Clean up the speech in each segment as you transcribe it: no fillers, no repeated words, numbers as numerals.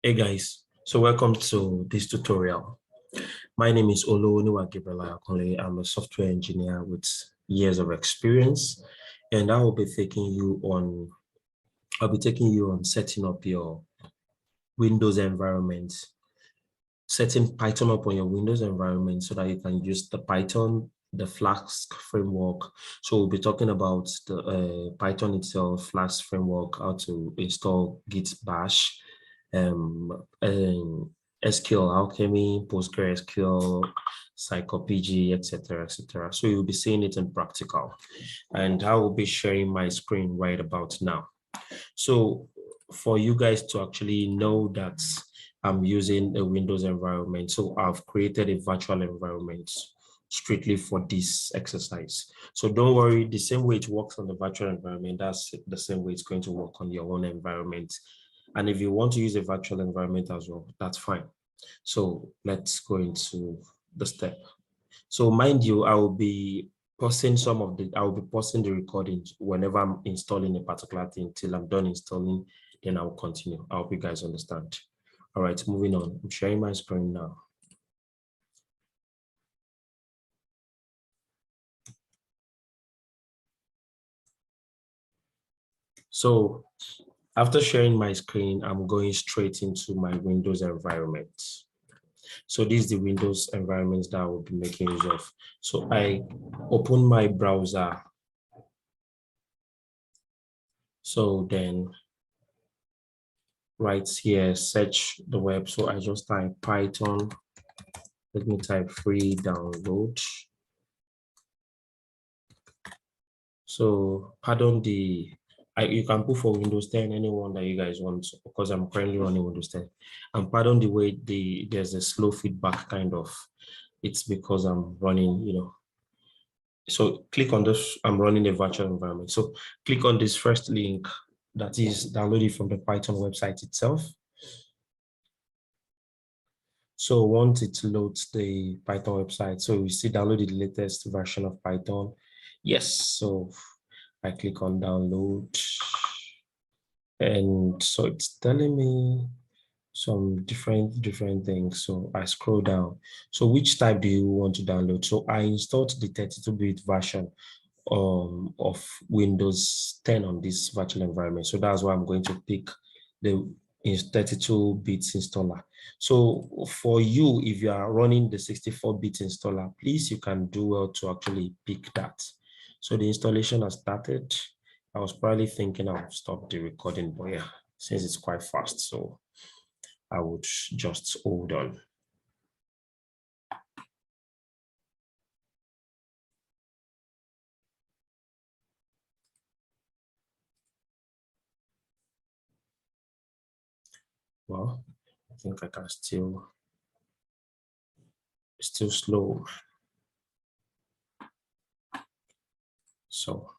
Hey guys, so welcome to this tutorial. My name is Oluwaniwa Gabriela. I'm a software engineer with years of experience, and I'll be taking you on setting up your Windows environment, setting Python up on your Windows environment so that you can use the Flask framework. So we'll be talking about the Python itself, Flask framework, how to install Git Bash, SQL Alchemy, PostgreSQL, PsychoPG, etc., etc. So you'll be seeing it in practical, and I will be sharing my screen right about now. So for you guys to actually know that I'm using a Windows environment, so I've created a virtual environment strictly for this exercise. So don't worry, the same way it works on the virtual environment, that's the same way it's going to work on your own environment. And if you want to use a virtual environment as well, that's fine. So let's go into the step. So mind you, I will be pausing the recordings whenever I'm installing a particular thing till I'm done installing, then I'll continue. I hope you guys understand. All right, moving on. I'm sharing my screen now. So after sharing my screen, I'm going straight into my Windows environment. So this is the Windows environment that I will be making use of. So I open my browser. So then right here, search the web. So I just type Python. Let me type free download. So pardon you can put for Windows 10, anyone that you guys want, because I'm currently running Windows 10. And pardon the way there's a slow feedback kind of. It's because I'm running, So click on this, I'm running a virtual environment. So click on this first link that is downloaded from the Python website itself. So once it loads the Python website, so you see download the latest version of Python. Yes, so I click on download. And so it's telling me some different things. So I scroll down. So which type do you want to download? So I installed the 32-bit version of Windows 10 on this virtual environment. So that's why I'm going to pick the 32-bit installer. So for you, if you are running the 64-bit installer, please, you can do well to actually pick that. So the installation has started. I was probably thinking I'll stop the recording, but yeah, since it's quite fast, so I would just hold on. Well, I think I can still slow. So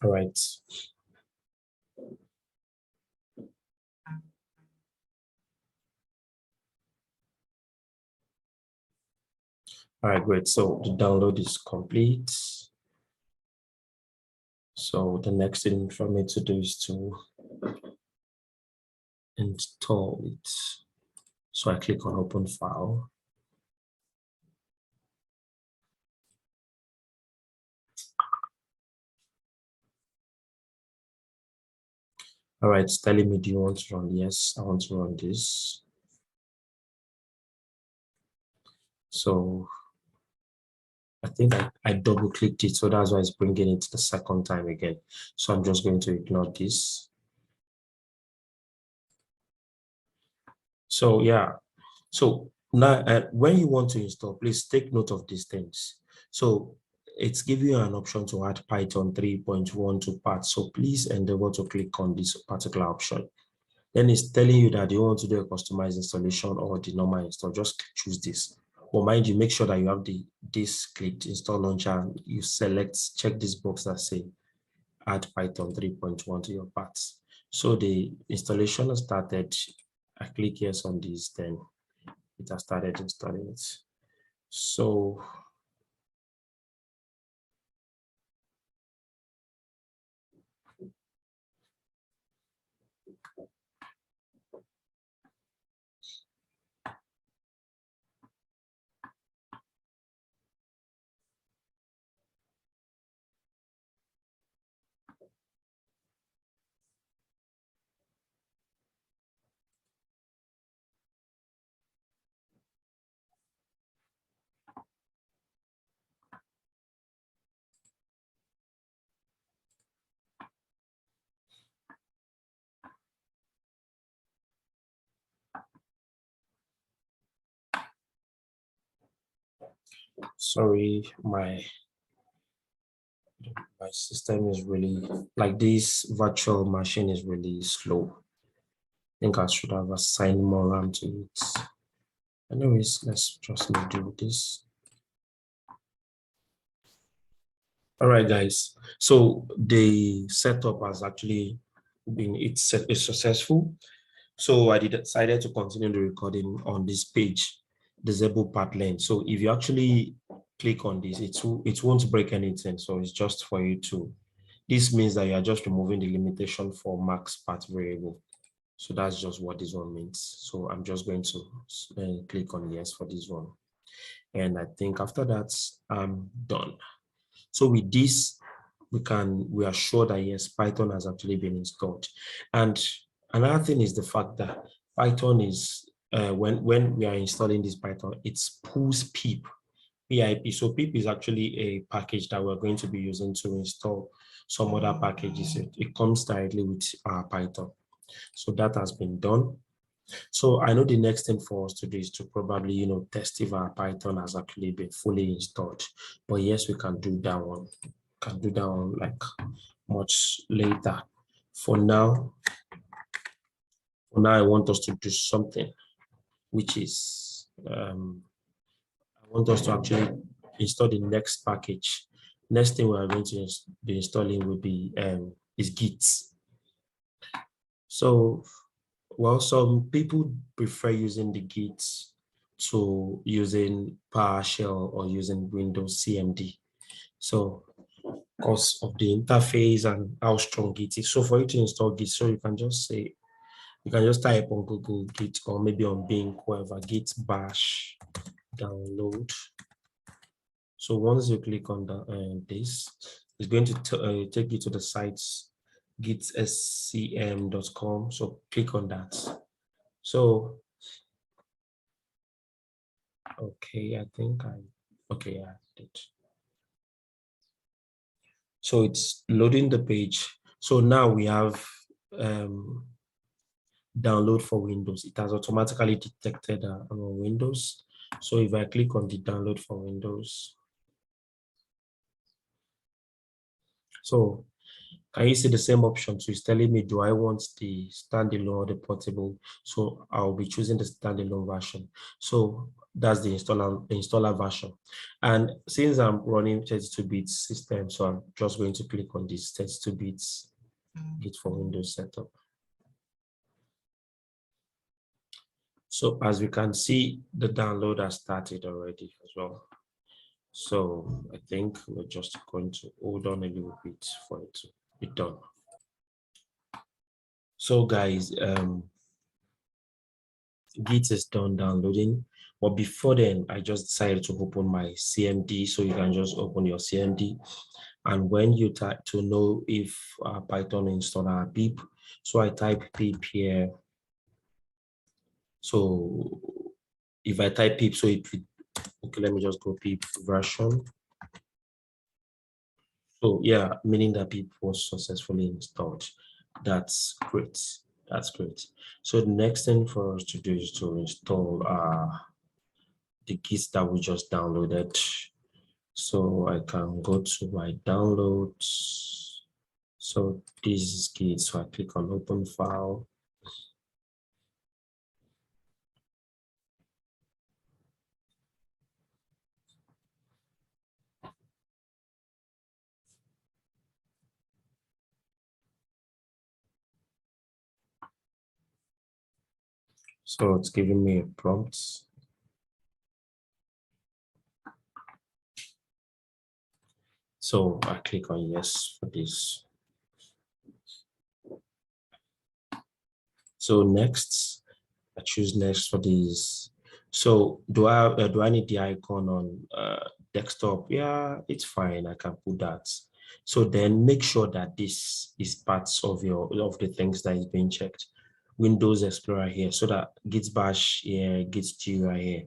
all right. All right, great. So the download is complete. So the next thing for me to do is to install it. So I click on open file. All right, it's telling me, do you want to run? Yes, I want to run this. So I think I double clicked it, so that's why it's bringing it the second time again. So I'm just going to ignore this. So yeah, so now when you want to install, please take note of these things. So it's giving you an option to add Python 3.1 to path. So please endeavor to click on this particular option. Then it's telling you that you want to do a customized installation or the normal install. Just choose this. But mind you, make sure that you have this clicked install launcher. You check this box that say add Python 3.1 to your paths. So the installation has started. I click yes on this, then it has started installing it. So sorry, my system is really, like, this virtual machine is really slow. I think I should have assigned more RAM to it. Anyways, let's just do this. All right, guys. So the setup has actually been, it's successful. So I decided to continue the recording on this page, disable path length. So if you actually click on this, it won't break anything. So it's just for you to, this means that you are just removing the limitation for max path variable. So that's just what this one means. So I'm just going to click on yes for this one. And I think after that, I'm done. So with this, we are sure that yes, Python has actually been installed. And another thing is the fact that Python is, when we are installing this Python, it pulls pip. So pip is actually a package that we're going to be using to install some other packages. It comes directly with Python. So that has been done. So I know the next thing for us to do is to probably, test if our Python has actually been fully installed. But yes, we can do that one. Can do that one like much later. For now, I want us to do something, which is, I want us to actually install the next package. Next thing we are going to be installing will be is Git. So, well, some people prefer using the Git to using PowerShell or using Windows CMD. So, because of the interface and how strong Git is. So for you to install Git, so you can just type on Google Git or maybe on Bing, whoever, Git bash download. So once you click on this, it's going to take you to the site gitscm.com. So click on that. So, okay, I did. So it's loading the page. So now we have download for Windows. It has automatically detected on Windows. So if I click on the download for Windows, so can you see the same option? So it's telling me, do I want the standalone or the portable? So I'll be choosing the standalone version. So that's the installer version. And since I'm running 32-bit system, so I'm just going to click on this 32-bits Git for Windows setup. So as we can see, the download has started already as well. So I think we're just going to hold on a little bit for it to be done. So guys, Git is done downloading. But before then, I just decided to open my CMD. So you can just open your CMD. And when you type to know if Python installer pip, so I type pip here. So if I type pip, so okay, let me just go pip version. So yeah, meaning that pip was successfully installed. That's great. That's great. So the next thing for us to do is to install the Git that we just downloaded. So I can go to my downloads. So this is Git. So I click on open file. So it's giving me a prompt. So I click on yes for this. So next, I choose next for this. So do I need the icon on desktop? Yeah, it's fine. I can put that. So then make sure that this is parts of the things that is being checked. Windows Explorer here, so that Git bash here, Git Jira here.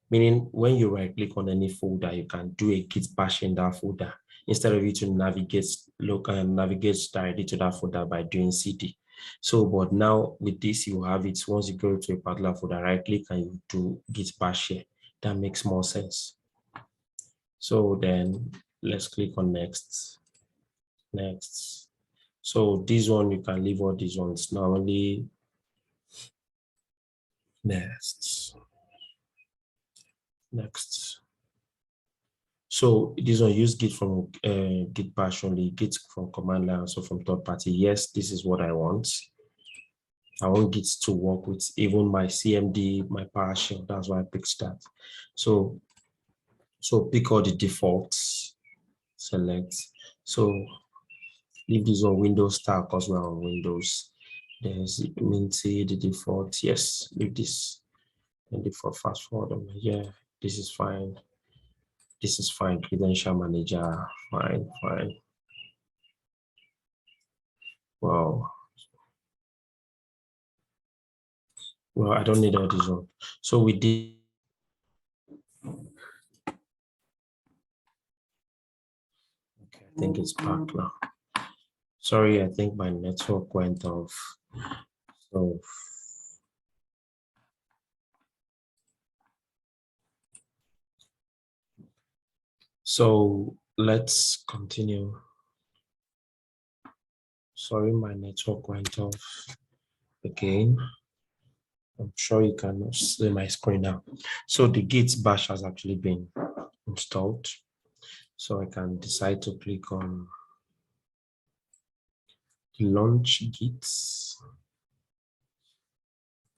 Meaning when you right click on any folder, you can do a Git bash in that folder instead of you to navigate navigate directly to that folder by doing CD. So, but now with this, you have it. Once you go to a particular folder, right click and you do Git bash here. That makes more sense. So then let's click on next. Next. So this one, you can leave all these ones. Now only next. Next. So this one use Git from Git bash only, Git from command line, also from third party. Yes, this is what I want. I want Git to work with even my CMD, my PowerShell. That's why I picked that. So pick all the defaults, select. So leave this on Windows style because we're on Windows. There's Minty, the default. Yes, leave this. And default fast forward. Yeah, this is fine. This is fine. Credential manager, fine, fine. Wow. Well, I don't need all this one. So we did. Okay, I think it's back now. Sorry, I think my network went off. So let's continue. Sorry, my network went off again. I'm sure you can see my screen now. So the Git bash has actually been installed. So I can decide to click on launch Git.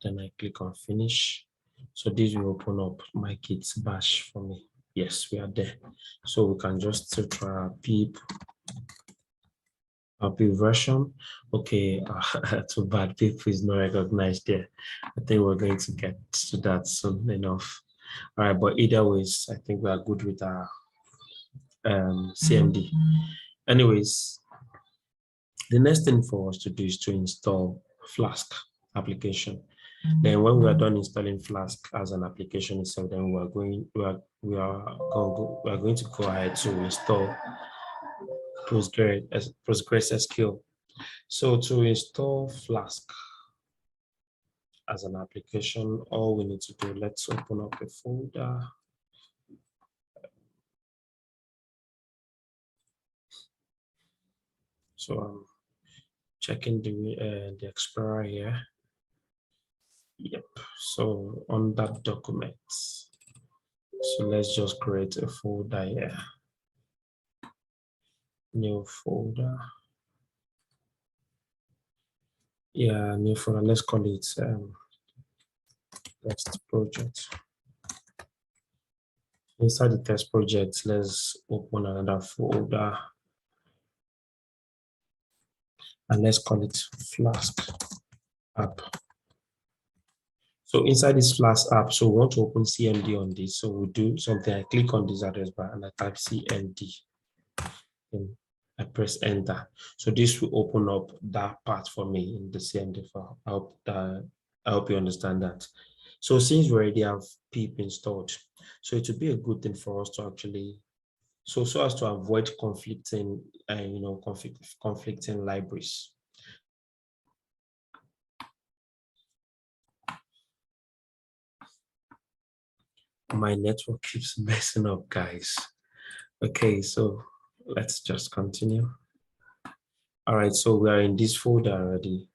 Then I click on finish. So this will open up my Git bash for me. Yes, we are there. So we can just try pip version. Okay, too bad pip is not recognized there. I think we're going to get to that soon enough. All right, but either ways, I think we are good with our CMD. Anyways, the next thing for us to do is to install Flask application. Then when we are done installing Flask as an application itself, then we are going to go ahead to install Postgres SQL. So to install Flask as an application, all we need to do, let's open up a folder. So I'm checking the Explorer here. Yep. So on that document, so let's just create a folder here. New folder. Yeah, new folder. Let's call it test project. Inside the test project, let's open another folder and let's call it Flask app. So inside this Flask app, so we want to open CMD on this. So we'll do something. I click on this address bar and I type CMD. And I press enter. So this will open up that part for me in the CMD file. I hope you understand that. So since we already have pip installed, so it would be a good thing for us to actually, so as to avoid conflicting, conflicting libraries. My network keeps messing up, guys. Okay, so let's just continue. All right, so we are in this folder already.